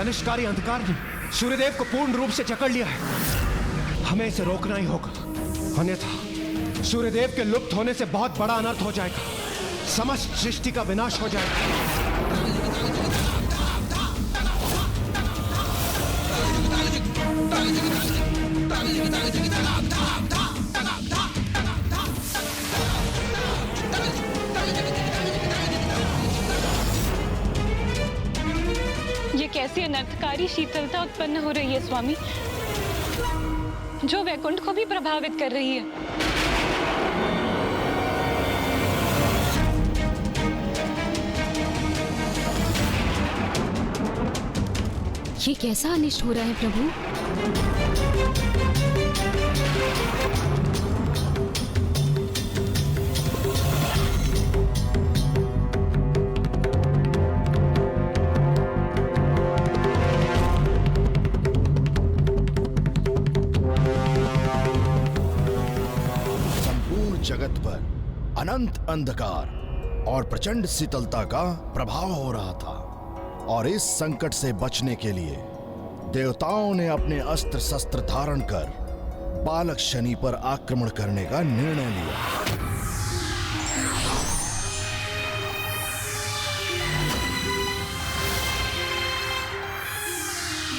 अनिष्टकारी अंधकार ने सूर्यदेव को पूर्ण रूप से जकड़ लिया है। हमें इसे रोकना ही होगा, अन्यथा सूर्यदेव के लुप्त होने से बहुत बड़ा अनर्थ हो जाएगा। समस्त सृष्टि का विनाश हो जाएगा। ये कैसी अनर्थकारी शीतलता उत्पन्न हो रही है स्वामी, जो वैकुंठ को भी प्रभावित कर रही है। ये कैसा अनिष्ट हो रहा है प्रभु? जगत पर अनंत अंधकार और प्रचंड शीतलता का प्रभाव हो रहा था, और इस संकट से बचने के लिए देवताओं ने अपने अस्त्र शस्त्र धारण कर बालक शनि पर आक्रमण करने का निर्णय लिया।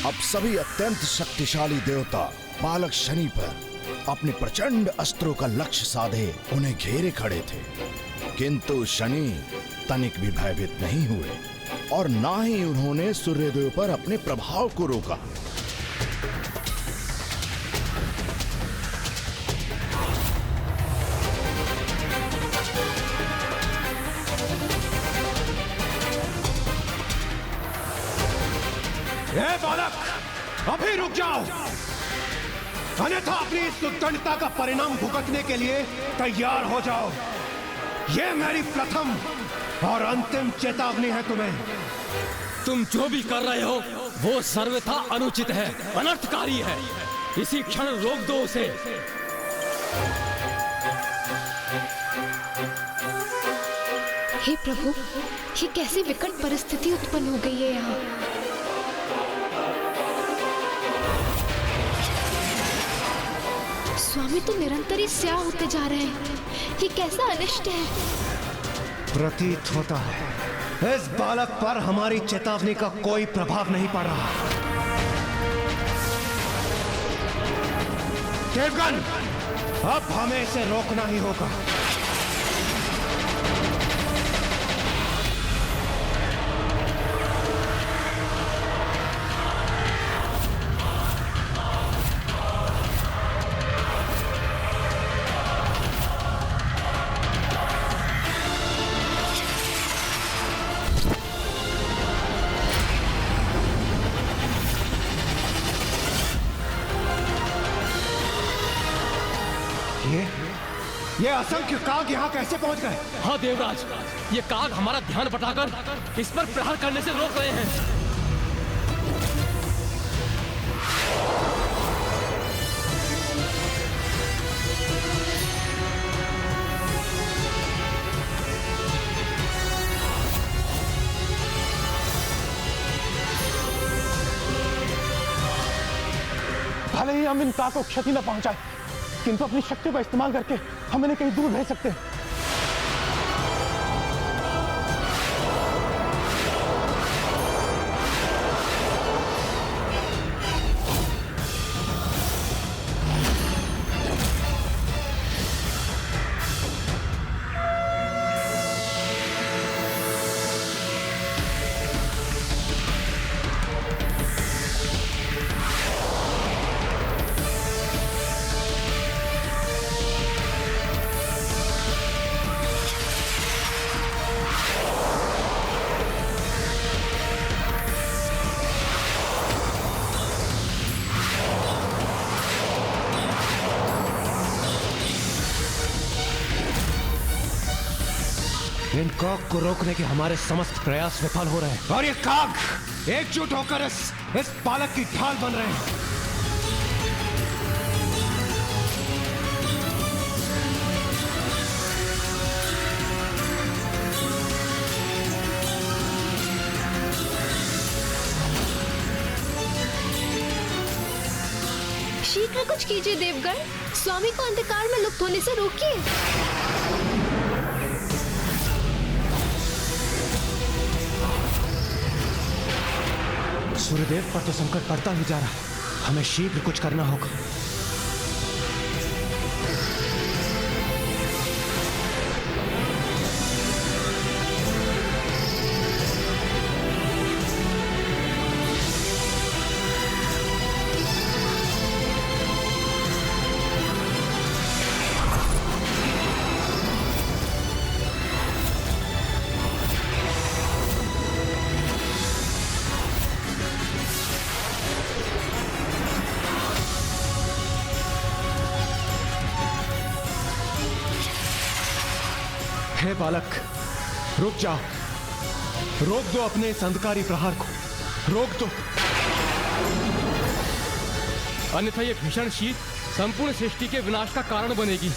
अब सभी अत्यंत शक्तिशाली देवता बालक शनि पर अपने प्रचंड अस्त्रों का लक्ष्य साधे उन्हें घेरे खड़े थे, किंतु शनि तनिक भी भयभीत नहीं हुए और ना ही उन्होंने सूर्यदेव पर अपने प्रभाव को रोका। ए बालक, अभी रुक जाओ, अन्यथा अपनी इस उद्दंडता का परिणाम भुगतने के लिए तैयार हो जाओ। यह मेरी प्रथम और अंतिम चेतावनी है तुम्हें। तुम जो भी कर रहे हो वो सर्वथा अनुचित है, अनर्थकारी है। इसी क्षण रोक दो उसे। हे प्रभु, ये कैसी विकट परिस्थिति उत्पन्न हो गई है यहाँ। स्वामी तो निरंतर ही स्याह होते जा रहे हैं। ये कैसा अनिष्ट है। प्रतीत होता है इस बालक पर हमारी चेतावनी का कोई प्रभाव नहीं पड़ रहा। देवगण, अब हमें इसे रोकना ही होगा। ये असंख्य काग यहाँ कैसे पहुंच गए? हाँ देवराज, ये काग हमारा ध्यान बटाकर इस पर प्रहार करने से रोक रहे हैं। भले ही हम इन काग को क्षति न पहुंचाए, किंतु अपनी शक्ति का इस्तेमाल करके हम इन्हें कहीं दूर भेज सकते हैं। इन काग को रोकने के हमारे समस्त प्रयास विफल हो रहे हैं, और ये काग एकजुट होकर इस बालक की ढाल बन रहे हैं। शीघ्र कुछ कीजिए देवगण, स्वामी को अंधकार में लुप्त होने से रोकिए। सूर्यदेव पर तो संकट बढ़ता ही जा रहा है, हमें शीघ्र कुछ करना होगा। हे बालक, रुक जाओ, रोक दो अपने इस अंधकारी प्रहार को, रोक दो। अन्यथा ये भीषण शीत संपूर्ण सृष्टि के विनाश का कारण बनेगी।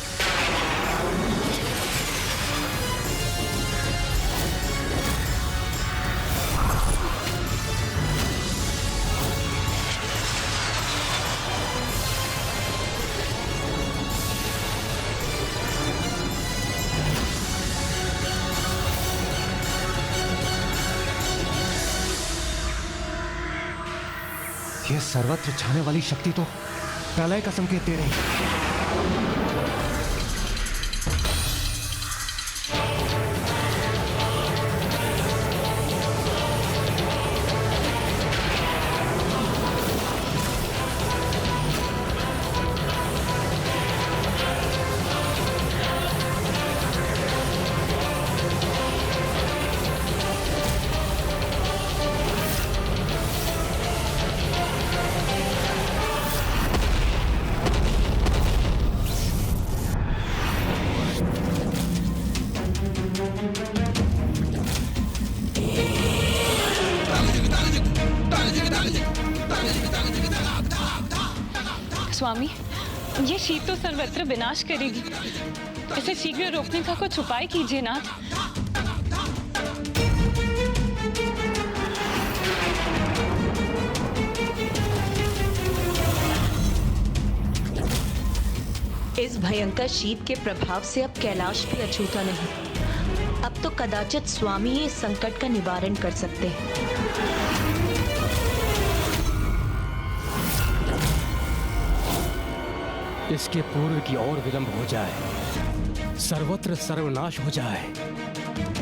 यह सर्वत्र छाने वाली शक्ति तो प्रलय का संकेत दे रही है। स्वामी, ये शीत तो सर्वत्र विनाश करेगी, इसे शीघ्र रोकने का कुछ उपाय कीजिए नाथ। इस भयंकर शीत के प्रभाव से अब कैलाश भी अछूता नहीं। अब तो कदाचित स्वामी ही इस संकट का निवारण कर सकते हैं। इसके पूर्व की और विलंब हो जाए, सर्वत्र सर्वनाश हो जाए,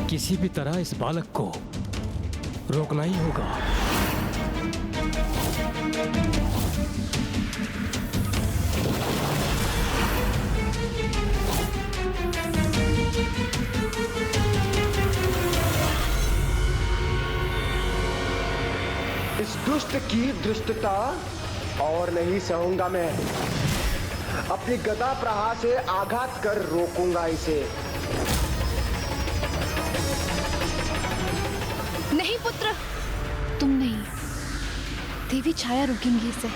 किसी भी तरह इस बालक को रोकना ही होगा। इस दुष्ट की दुष्टता और नहीं सहूंगा मैं। अपनी गदा प्रहार से आघात कर रोकूंगा इसे। नहीं पुत्र, तुम नहीं, देवी छाया रोकेंगी इसे।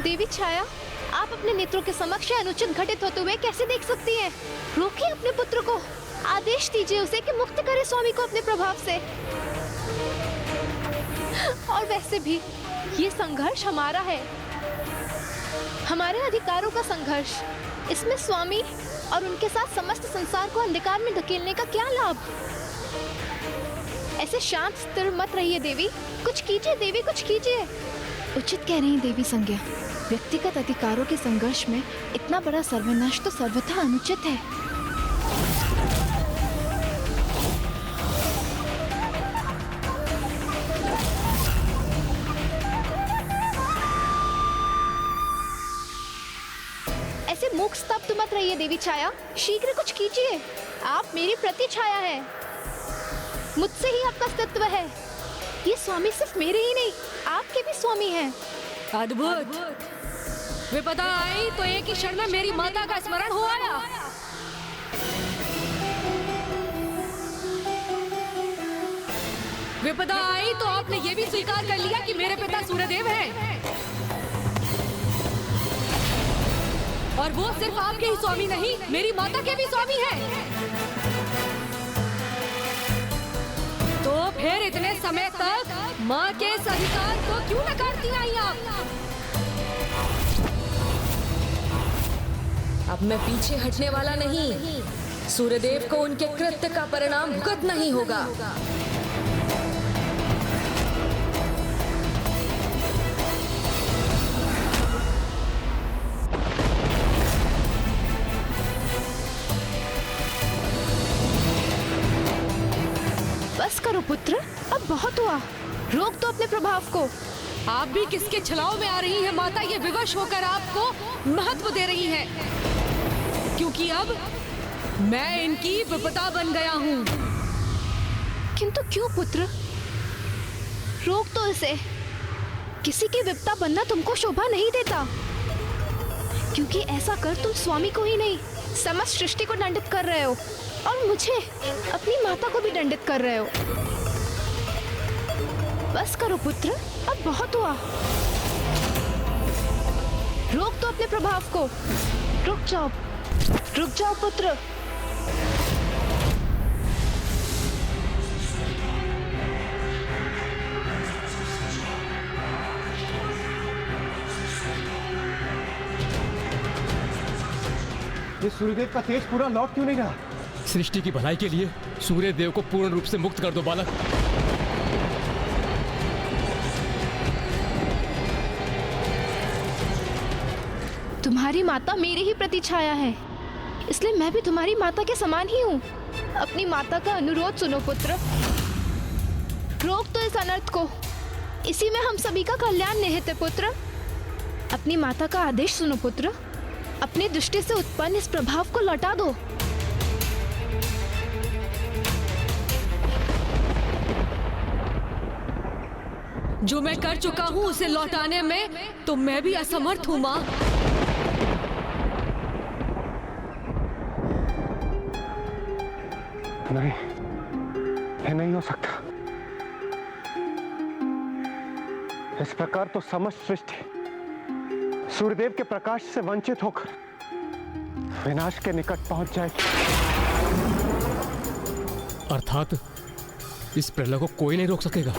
देवी छाया, आप अपने नेत्रों के समक्ष अनुचित घटित होते हुए कैसे देख सकती हैं? रोकिए अपने पुत्र को, आदेश दीजिए उसे कि मुक्त करे स्वामी को अपने प्रभाव से। और वैसे भी ये संघर्ष हमारा है, हमारे अधिकारों का संघर्ष। इसमें स्वामी और उनके साथ समस्त संसार को अंधकार में धकेलने का क्या लाभ? ऐसे शांत स्थिर मत रहिए देवी, कुछ कीजिए देवी, कुछ कीजिए। उचित कह रही देवी संज्ञा, व्यक्तिगत अधिकारों के संघर्ष में इतना बड़ा सर्वनाश तो सर्वथा अनुचित है। ऐसे मूक स्तब्ध मत रहिए देवी छाया, शीघ्र कुछ कीजिए। आप मेरी प्रति छाया है, मुझसे ही आपका अस्तित्व है। ये स्वामी सिर्फ मेरे ही नहीं, आपके भी स्वामी हैं। अद्भुत। विपदा आई तो एक ही क्षण में मेरी माता का स्मरण हो आया। विपदा आई तो आपने ये भी स्वीकार कर लिया कि मेरे पिता सूर्यदेव हैं। और वो सिर्फ आपके ही स्वामी नहीं, मेरी माता के भी स्वामी हैं। माँ के इस अधिकार को क्यों नकारती आई आप? अब मैं पीछे हटने वाला नहीं। सूर्यदेव को उनके कृत्य का परिणाम भुगतना ही होगा। बस करो पुत्र, अब बहुत हुआ। रोक दो अपने प्रभाव को। आप भी किसके छलाव में आ रही हैं माता? ये विवश होकर आपको महत्व दे रही हैं, क्योंकि अब मैं इनकी विपदा बन गया हूँ। किंतु क्यों पुत्र? रोक दो इसे। किसी की विपदा बनना तुमको शोभा नहीं देता, क्योंकि ऐसा कर तुम स्वामी को ही नहीं समस्त सृष्टि को दंडित कर रहे हो, और मुझे, अपनी माता को भी दंडित कर रहे हो। बस करो पुत्र, अब बहुत हुआ। रोक दो अपने प्रभाव को। रुक जाओ पुत्र। ये सूर्यदेव का तेज पूरा लौट क्यों नहीं रहा? सृष्टि की भलाई के लिए सूर्य देव को पूर्ण रूप से मुक्त कर दो बालक। तुम्हारी माता मेरी ही प्रतिछाया है, इसलिए मैं भी तुम्हारी माता के समान ही हूँ। अपनी माता का अनुरोध सुनो पुत्र। रोक दो इस अनर्थ को। इसी में हम सभी का कल्याण निहित है पुत्र। अपनी माता का आदेश सुनो पुत्र। अपनी दृष्टि से उत्पन्न इस प्रभाव को लौटा दो। जो मैं कर चुका हूँ उसे लौटाने में तो मैं भी असमर्थ हूँ माँ। नहीं, ये नहीं हो सकता। इस प्रकार तो समस्त सृष्टि सूर्यदेव के प्रकाश से वंचित होकर विनाश के निकट पहुंच जाएगी। अर्थात इस प्रलय को कोई नहीं रोक सकेगा।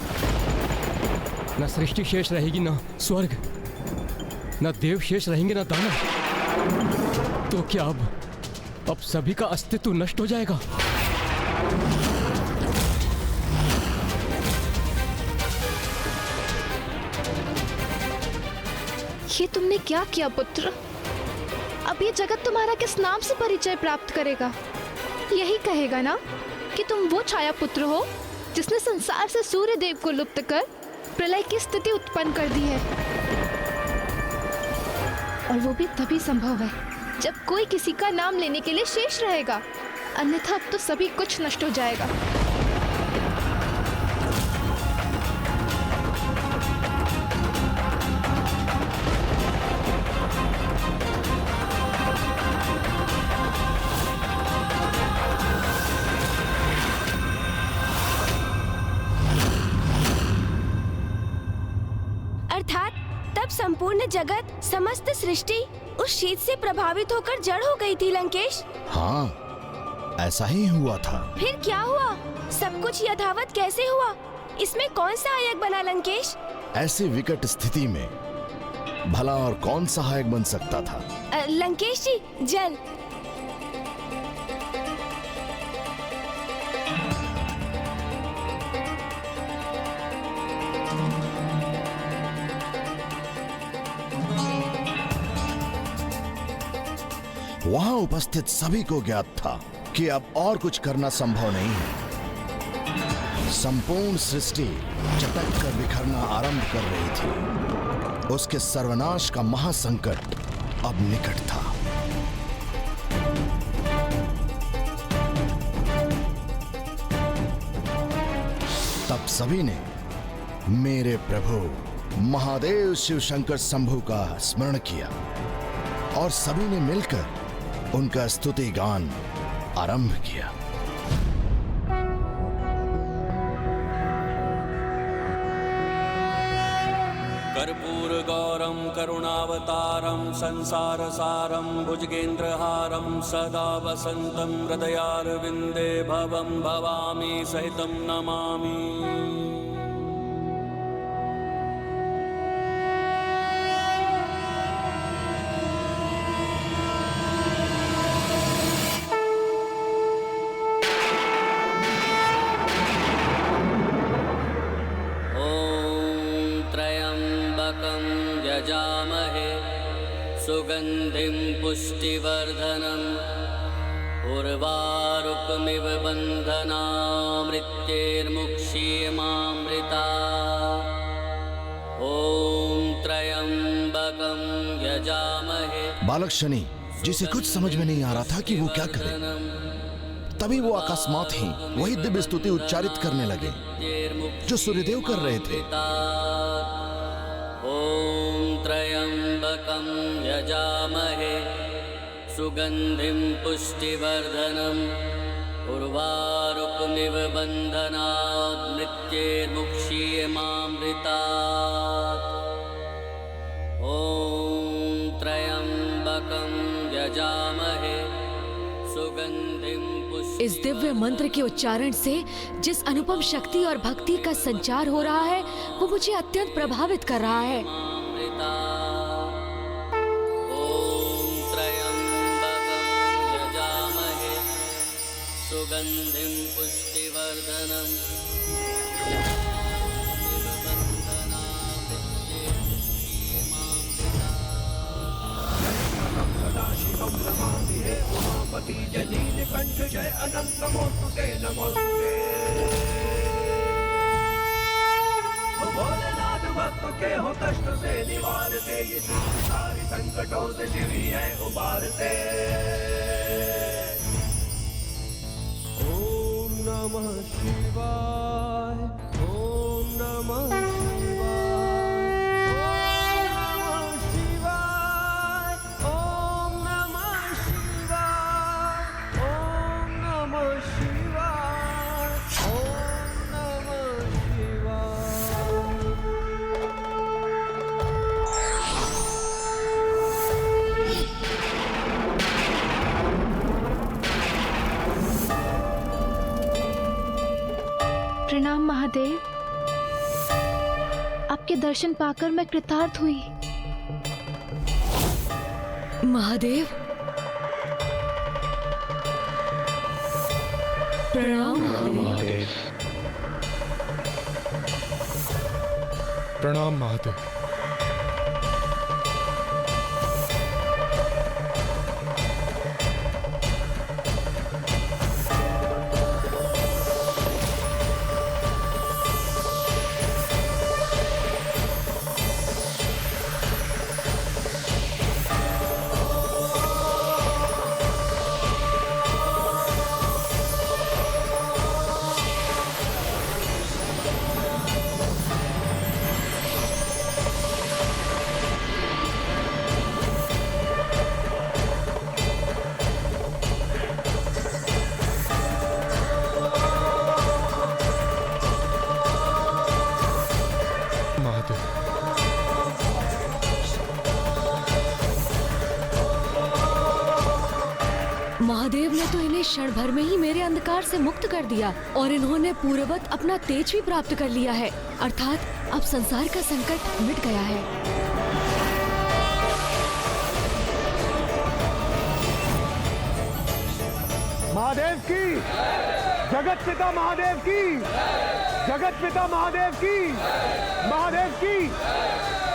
न सृष्टि शेष रहेगी, न स्वर्ग, न देव शेष रहेंगे, न दानव। तो क्या अब सभी का अस्तित्व नष्ट हो जाएगा? ये तुमने क्या किया पुत्र? अब ये जगत तुम्हारा किस नाम से परिचय प्राप्त करेगा? यही कहेगा ना कि तुम वो छाया पुत्र हो जिसने संसार से सूर्य देव को लुप्त कर प्रलय की स्थिति उत्पन्न कर दी है। और वो भी तभी संभव है जब कोई किसी का नाम लेने के लिए शेष रहेगा, अन्यथा अब तो सभी कुछ नष्ट हो जाएगा। संपूर्ण जगत, समस्त सृष्टि उस शीत से प्रभावित होकर जड़ हो गई थी लंकेश। हाँ, ऐसा ही हुआ था। फिर क्या हुआ? सब कुछ यथावत कैसे हुआ? इसमें कौन सहायक बना लंकेश? ऐसी विकट स्थिति में भला और कौन सहायक बन सकता था? लंकेश जी, जल। वहां उपस्थित सभी को ज्ञात था कि अब और कुछ करना संभव नहीं है। संपूर्ण सृष्टि चटक कर बिखरना आरंभ कर रही थी। उसके सर्वनाश का महासंकट अब निकट था। तब सभी ने मेरे प्रभु महादेव शिव शंकर शंभु का स्मरण किया और सभी ने मिलकर उनका स्तुति गान आरंभ किया। कर्पूर गौरम करुणावतारम संसार सारम भुजगेंद्रहारम सदा वसंतम हृदयारविंदे भवम भवामी सहितम नमामि। त्र्यम्बकं यजामहे सुगन्धिं पुष्टिवर्धनम् उर्वारुकमिव बन्धनामृत्यैर्मुक्षीयमामृता ॐ त्र्यम्बकं यजामहे। बालक शनि, जिसे कुछ समझ में नहीं आ रहा था कि वो क्या करे, तभी वो अकस्मात ही वही दिव्य स्तुति उच्चारित करने लगे जो सूर्यदेव कर रहे थे। ओम त्र्यम्बकं यजामहे सुगंधिं पुष्टिवर्धनम् उर्वारुकमिव बन्धनात् मृत्युर्मुक्षीयमामृतात् ॐ त्र्यम्बकं यजामहे सुगंधिं। इस दिव्य मंत्र के उच्चारण से जिस अनुपम शक्ति और भक्ति का संचार हो रहा है वो मुझे अत्यंत प्रभावित कर रहा है। ओम त्र्यम्बकं यजामहे सुगंधिं पुष्टिवर्धनम् जलील कंठ जय अनंत नमोस्तुते नमोस्तुते। भोलेनाथ भक्त के हो कष्ट से निवारते, ये सारी संकटों से शिव ही है उबारते। ओम नमः शिवाय, ओम नमः प्रणाम महादेव, आपके दर्शन पाकर मैं कृतार्थ हुई। महादेव प्रणाम। महादेव प्रणाम महादेव। महादेव ने तो इन्हें क्षण भर में ही मेरे अंधकार से मुक्त कर दिया और इन्होंने पूर्ववत अपना तेज भी प्राप्त कर लिया है, अर्थात अब संसार का संकट मिट गया है। महादेव की, जगत पिता महादेव की, जगत पिता महादेव की, महादेव की,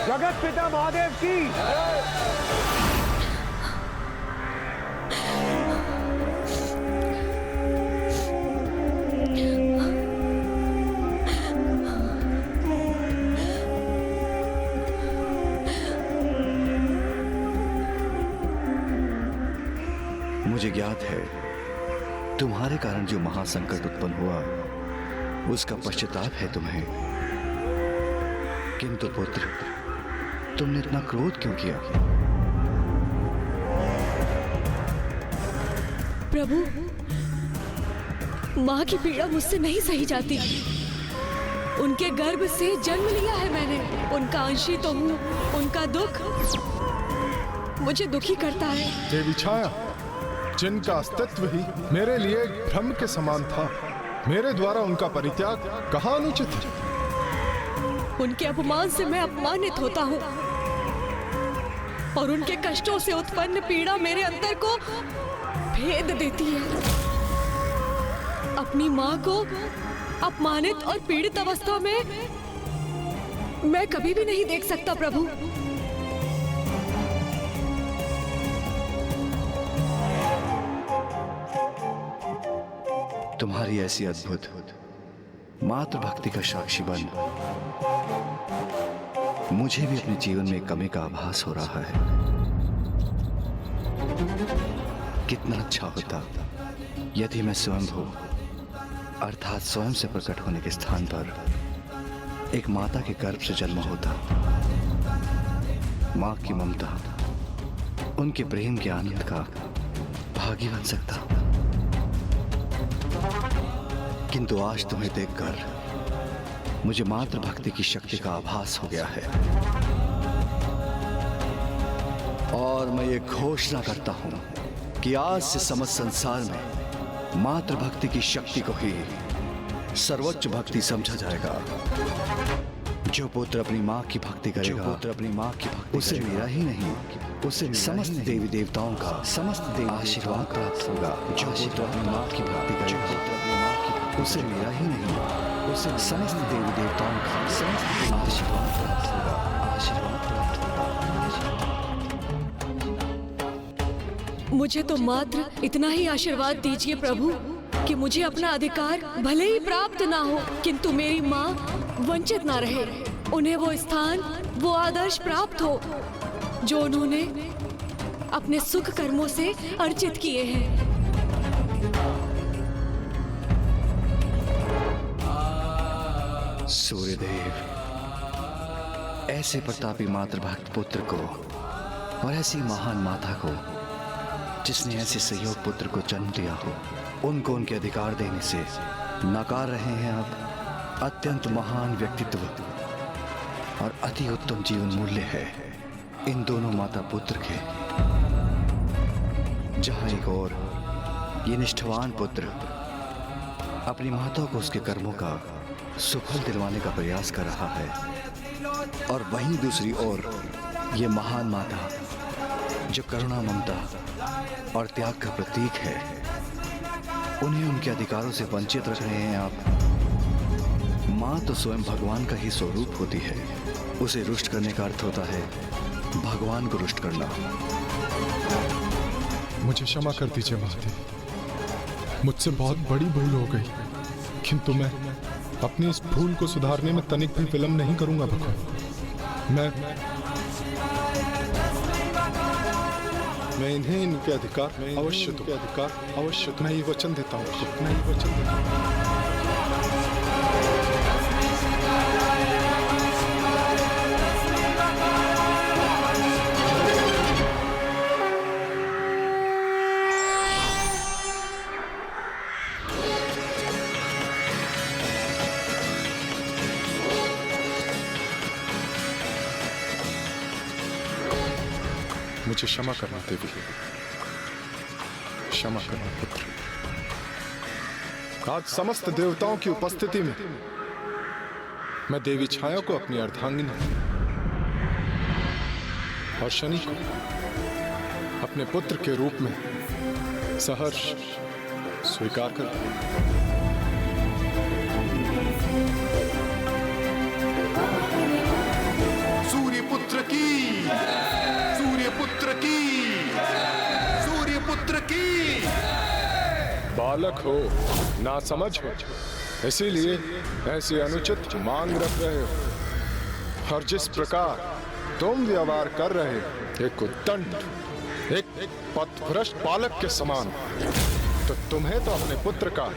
जगत पिता महादेव की। मुझे ज्ञात है तुम्हारे कारण जो महासंकट उत्पन्न हुआ उसका पश्चाताप है तुम्हें, किंतु पुत्र तुमने इतना क्रोध क्यों किया? प्रभु, माँ की पीड़ा मुझसे नहीं सही जाती। उनके गर्भ से जन्म लिया है मैंने, उनका अंशी तो हूँ। उनका दुख मुझे दुखी करता है। देवी छाया, जिनका अस्तित्व ही मेरे लिए भ्रम के समान था, मेरे द्वारा उनका परित्याग कहाँ अनुचित है? उनके अपमान से मैं अपमानित होता हूँ और उनके कष्टों से उत्पन्न पीड़ा मेरे अंतर को भेद देती है। अपनी माँ को अपमानित और पीड़ित अवस्था में मैं कभी भी नहीं देख सकता प्रभु। तुम्हारी ऐसी अद्भुत मातृ भक्ति का साक्षी बन मुझे भी अपने जीवन में कमी का आभास हो रहा है। कितना अच्छा होता यदि मैं स्वयंभू अर्थात स्वयं से प्रकट होने के स्थान पर एक माता के गर्भ से जन्म होता। माँ की ममता, उनके प्रेम के आनंद का भागी बन सकता। किंतु आज तुम्हें देखकर मुझे मातृ भक्ति की शक्ति का आभास हो गया है और मैं ये घोषणा करता हूं कि आज से समस्त संसार में मातृ भक्ति की शक्ति को ही सर्वोच्च भक्ति समझा जाएगा। जो पुत्र अपनी माँ की भक्ति करेगा, जो पुत्र अपनी माँ की भक्ति उसे मेरा ही नहीं, उसे समस्त देवी देवताओं का समस्त देवी आशीर्वाद प्राप्त होगा। जो पुत्र अपनी माँ की भक्ति करेगा उसे मेरा ही नहीं, उसे समस्त देवी देवताओं का समस्त आशीर्वाद प्राप्त होगा। आशीर्वाद प्राप्त होगा। मुझे तो मात्र इतना ही आशीर्वाद दीजिए प्रभु कि मुझे अपना अधिकार भले ही प्राप्त ना हो किंतु मेरी माँ वंचित ना रहे। उन्हें वो स्थान, वो आदर्श प्राप्त हो जो उन्होंने अपने सुख कर्मों से अर्जित किए हैं। सूर्यदेव, ऐसे प्रतापी मातृभक्त पुत्र को और ऐसी महान माता को जिसने ऐसे सहयोग पुत्र को जन्म दिया हो, उनको उनके अधिकार देने से नकार रहे हैं आप। अत्यंत महान व्यक्तित्व और अति उत्तम जीवन मूल्य है इन दोनों माता पुत्र के। जहां एक और ये निष्ठावान पुत्र अपनी माता को उसके कर्मों का सुफल दिलवाने का प्रयास कर रहा है और वहीं दूसरी ओर ये महान माता जो करुणा, ममता और त्याग का प्रतीक है, उन्हें उनके अधिकारों से वंचित रख रहे हैं आप। माँ तो स्वयं भगवान का ही स्वरूप होती है। उसे रुष्ट करने का अर्थ होता है भगवान को रुष्ट करना। मुझे क्षमा कर दीजिए महादेव, मुझसे बहुत बड़ी भूल हो गई, किंतु मैं अपनी इस भूल को सुधारने में तनिक भी विलंब नहीं करूंगा भगवान। मैं इन्हें इनके अधिकार अवश्य मैं ये वचन देता हूँ। मुझे क्षमा करना देवी, क्षमा करना पुत्र। आज समस्त देवताओं की उपस्थिति में मैं देवी छाया को अपनी अर्धांगिनी और शनि को अपने पुत्र के रूप में सहर्ष स्वीकार करता हूं। सूर्यपुत्र की, सूर्यपुत्र की, सूर्यपुत्र की। बालक हो, ना समझ हो, इसीलिए ऐसी अनुचित मांग रख रहे हो। और जिस प्रकार तुम व्यवहार कर रहे हो एक उद्दंड, एक पथभ्रष्ट बालक के समान, तो तुम्हें तो अपने पुत्र का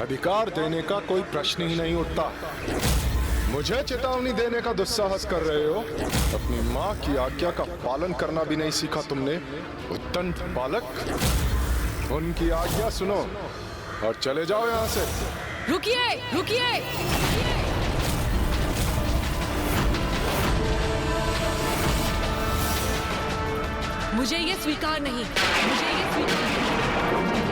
अधिकार देने का कोई प्रश्न ही नहीं उठता। मुझे चेतावनी देने का दुस्साहस कर रहे हो। अपनी माँ की आज्ञा का पालन करना भी नहीं सीखा तुमने, उद्दंड बालक। उनकी आज्ञा सुनो और चले जाओ यहाँ से। रुकिए, रुकिए। मुझे ये स्वीकार नहीं, मुझे ये स्वीकार नहीं।